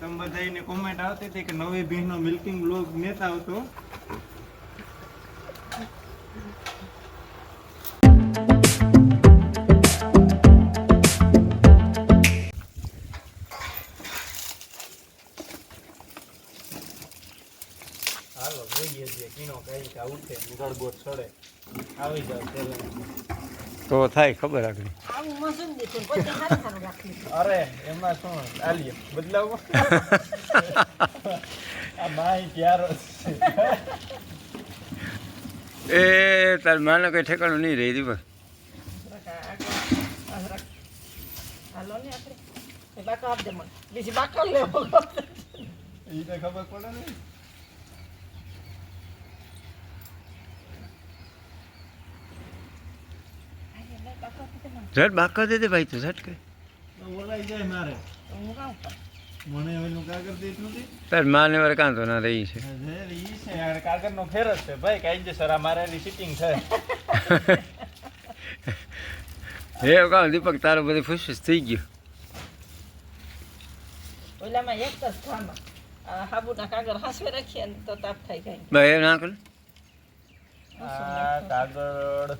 તમે બધાની કોમેન્ટ આવતી હતી કે નવી ભીંનો મિલ્કિંગ બ્લોગ નેતા આવતો. હાલો જોઈએ છીએ કીનો કઈ કા ઉઠે ગળગોટ સડે આવી જાવ તો થાય ખબર આગળ. અરે એમાં શું આલીએ બદલાવો આ માઈ ક્યારો એ તાર માનો કઈ ઠેકાણું નહીં રહી દીપક. ઈ તો ખબર પડે ને. ઝટ બાકા દે દે ભાઈ તું ઝટ કે બોલાઈ જાય મારે મને એનું કાગળ દેત નથી. તાર માને વાર કાં તો ના રહી છે. ઈ છે યાર કાગળનો ફેર જ છે ભાઈ કાયદેસર આ મારેલી સિટિંગ છે. હે કાં દીપક તારું બધું ફુસફુસ થઈ ગયું. ઓલામાં એક જ ખામાં હાબુના કાગળ હાસવે રાખીએ ને તો તાપ થાય કઈ. ભાઈ એ ના કર આ કાગળ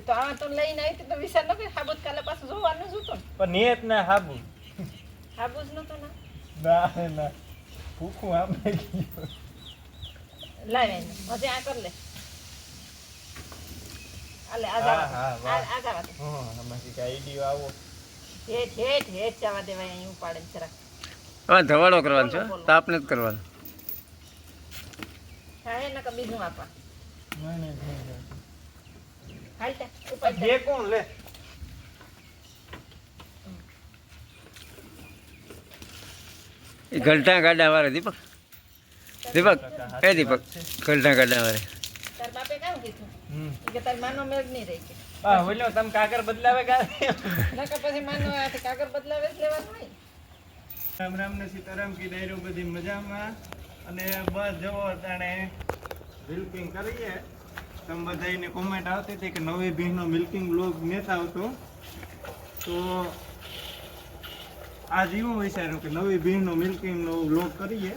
તો આ તો લઈને આવી તો વિચાર ન કરી હાબુ કાલે પાછું જોવાનું જ હતું પણ નિયત ના હાબુ હાબુ જ નતો ના ના ના ભૂખું આપણે ગયું. લાવે હજી આ કર લે આલે આ હા, હા, વાહ. આ જવા દે હા આમાંથી કઈ આઈડિયો આવો હેઠ હેઠ હેઠ જવા દેવાય અહીં ઉપાડે ને જરાક હવે ધવાડો કરવાનો છે તાપ નથી કરવાનો. હા એ નકર બીજું આપા નહીં હાલ તા ઉપાડ જે કોણ લે એ ઘંટા ગાડા વાળે દીપક દીપક એ દીપક ઘંટા ગાડા વાળે તાર બાપે કામ કીધું કે તાર માનો મેળ નહીં રહી કે હા બોલ્યો તમે કાગળ બદલાવે કા નકર પછી માનો આથી કાગળ બદલાવે જ લેવાનું હોય. રામ રામ ને સીતારામ કી ડાયરો બધી મજામાં અને બસ જવો તાણે મિલ્કિંગ કરીએ. તમે બધાની કોમેન્ટ આવતી હતી કે નવી ભીંનો મિલ્કિંગ બ્લોગ નેતા આવતો તો આજ એવું વિચાર્યું કે નવી ભીંનો મિલ્કિંગનો બ્લોગ કરીએ.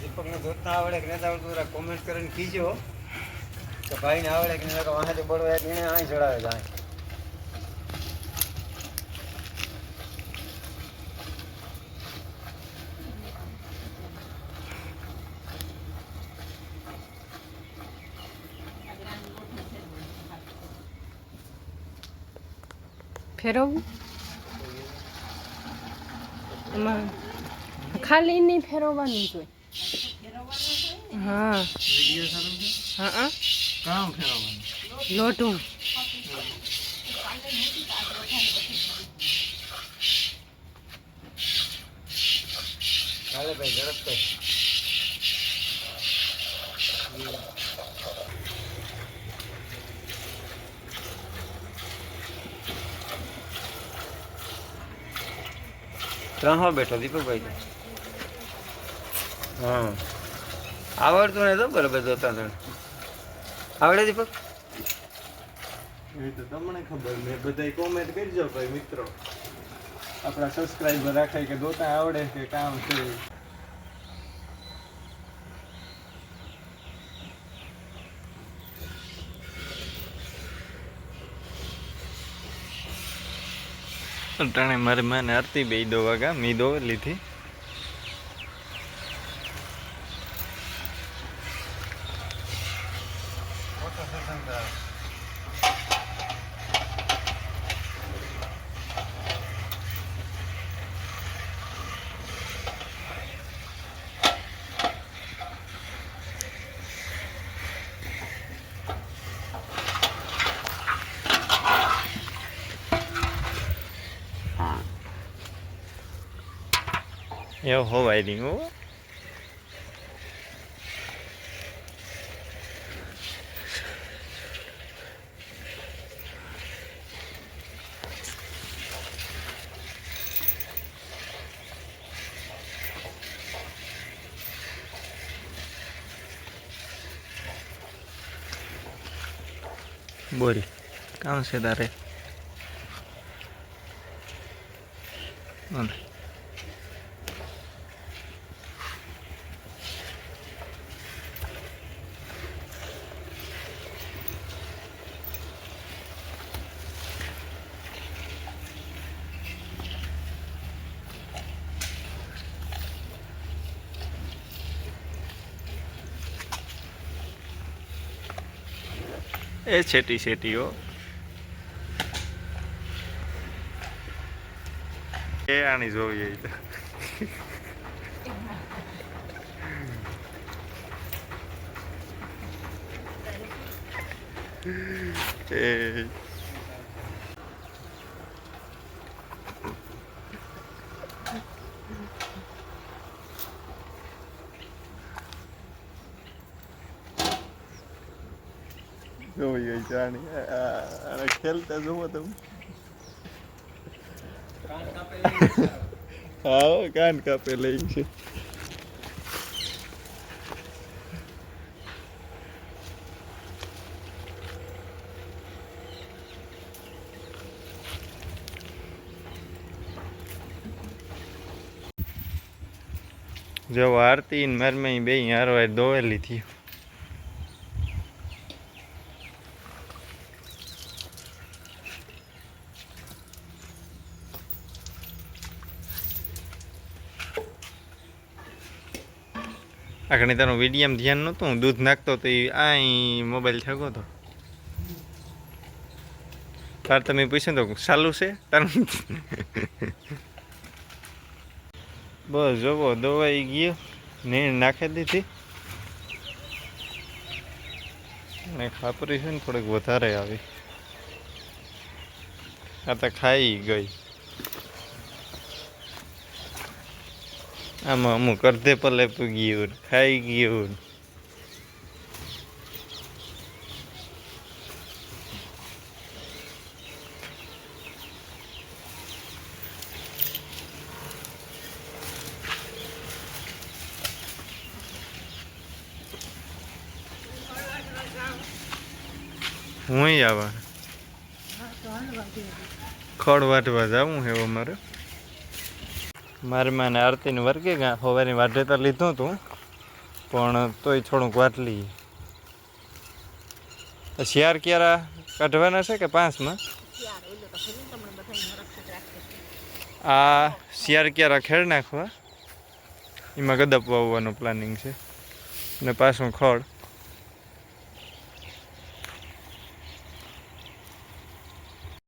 દીપકને જોતા આવડે કે નથી આવડતું જરા કોમેન્ટ કરીને કીજો કે ભાઈને આવડે કે નહીં વાંચે બળવો એને અહીં ચડાવે જાય. ફેરવવું એમાં ખાલી નહીં ફેરવવાનું જોઈએ. હા વિડીયો સારું છે હા કામ ફેરવવાનું લોટું ચાલે ભાઈ ઝડપ કર. ત્રણ બેઠો દીપકભાઈ તો હા આવડતું નહીં તો બરાબર જોતા તને આવડે દીપક. એ તો તમને ખબર ને બધાય કોમેન્ટ કરજો ભાઈ મિત્રો આપણા સબસ્ક્રાઇબર રાખાય કે દોતા આવડે કે કામ છે. ટાણે મારી માને આરતી બે દો વાગા મી દો લીધી એવું હોવાય નહીં હો. બોલ કામ છે તારે? એ છેટી છેટી હો. એ આની જોવી એ તો એ જોઈ ગઈ છે આને ખેલતા જોવો તમે. હા કાન કાપે લઈ છે. જો આરતી ને મારમાં બે હારવાર દોવેલી થી. આગળ તારો વિડીયમ ધ્યાન નહોતું, હું દૂધ નાખતો તો એ આ મોબાઈલ થયો હતો. તાર તમે પૂછ્યું તો ચાલુ છે તારું. બસ જોવો દવાઈ ગયો, નીણ નાખી દીધી અને ખાપરી છે ને થોડીક વધારે આવી. આ તો ખાઈ ગઈ. આમાં અમુક અડધે પલે ગયું, ખાઈ ગયું. હું આવા ખડ વાટવા જવું છે અમારે. મારે માને આરતીને વર્ગે ગા હોવાની વાઢે તો લીધું હતું, પણ તોય થોડુંક વાટલી. શિયાર ક્યારા કાઢવાના છે કે 5માં? આ શિયાર ક્યારા ખેડ નાખવા, એમાં ગદપ વાવવાનું પ્લાનિંગ છે ને પાછું ખડ.